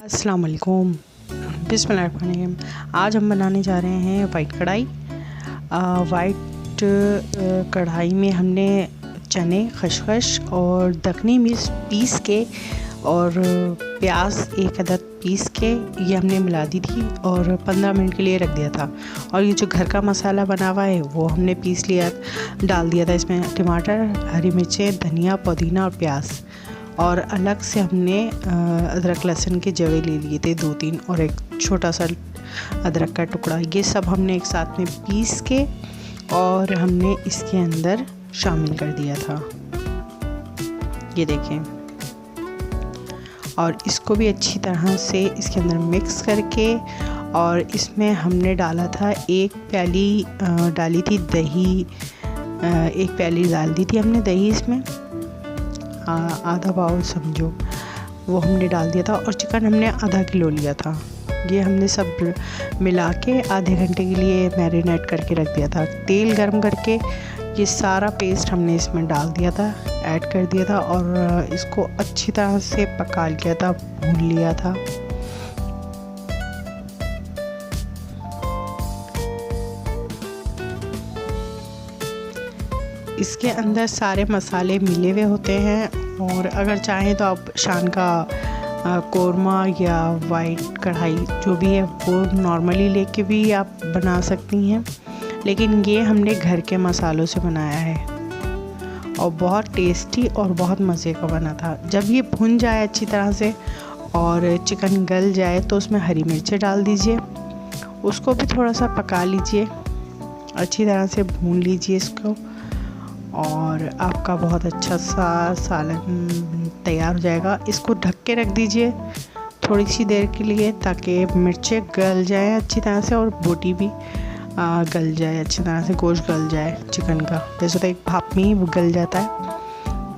अस्सलाम वालेकुम। बिस्मिल्लाहिर्रहमानिर्रहीम। आज हम बनाने जा रहे हैं वाइट कढ़ाई। वाइट कढ़ाई में हमने चने, खसखस और दखनी मिर्च पीस के और प्याज एक अदद पीस के ये हमने मिला दी थी और 15 मिनट के लिए रख दिया था। और ये जो घर का मसाला बना हुआ है वो हमने पीस लिया, डाल दिया था इसमें। टमाटर, हरी मिर्चें, धनिया, पुदीना और प्याज। और अलग से हमने अदरक लहसुन के जवे ले लिए थे 2-3 और एक छोटा सा अदरक का टुकड़ा। ये सब हमने एक साथ में पीस के और हमने इसके अंदर शामिल कर दिया था, ये देखें। और इसको भी अच्छी तरह से इसके अंदर मिक्स करके और इसमें हमने डाला था 1 प्याली डाली थी दही, 1 प्याली डाल दी थी हमने दही इसमें, आधा बाउल समझो वो हमने डाल दिया था। और चिकन हमने आधा किलो लिया था। ये हमने सब मिला के आधे घंटे के लिए मैरिनेट करके रख दिया था। तेल गरम करके ये सारा पेस्ट हमने इसमें डाल दिया था, ऐड कर दिया था और इसको अच्छी तरह से पका लिया था, भून लिया था। इसके अंदर सारे मसाले मिले हुए होते हैं और अगर चाहें तो आप शान का कोरमा या वाइट कढ़ाई जो भी है वो नॉर्मली लेके भी आप बना सकती हैं, लेकिन ये हमने घर के मसालों से बनाया है और बहुत टेस्टी और बहुत मज़े का बना था। जब ये भुन जाए अच्छी तरह से और चिकन गल जाए तो उसमें हरी मिर्चें डाल दीजिए, उसको भी थोड़ा सा पका लीजिए, अच्छी तरह से भून लीजिए इसको और आपका बहुत अच्छा सा सालन तैयार हो जाएगा। इसको ढक के रख दीजिए थोड़ी सी देर के लिए ताकि मिर्चें गल जाएं अच्छी तरह से और बोटी भी गल जाए अच्छी तरह से, गोश्त गल जाए चिकन का। वैसे तो एक भाप में ही वो गल जाता है,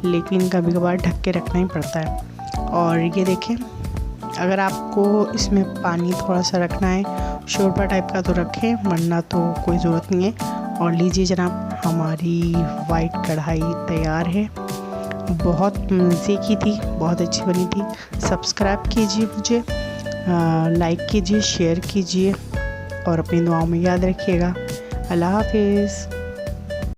लेकिन कभी कभार ढक के रखना ही पड़ता है। और ये देखें, अगर आपको इसमें पानी थोड़ा सा रखना है, शोरबा टाइप का तो रखें, वरना तो कोई ज़रूरत नहीं है। और लीजिए जनाब, हमारी वाइट कढ़ाई तैयार है। बहुत मज़े की थी, बहुत अच्छी बनी थी। सब्सक्राइब कीजिए मुझे, लाइक कीजिए, शेयर कीजिए और अपनी दुआओं में याद रखिएगा। अल्लाह हाफिज़।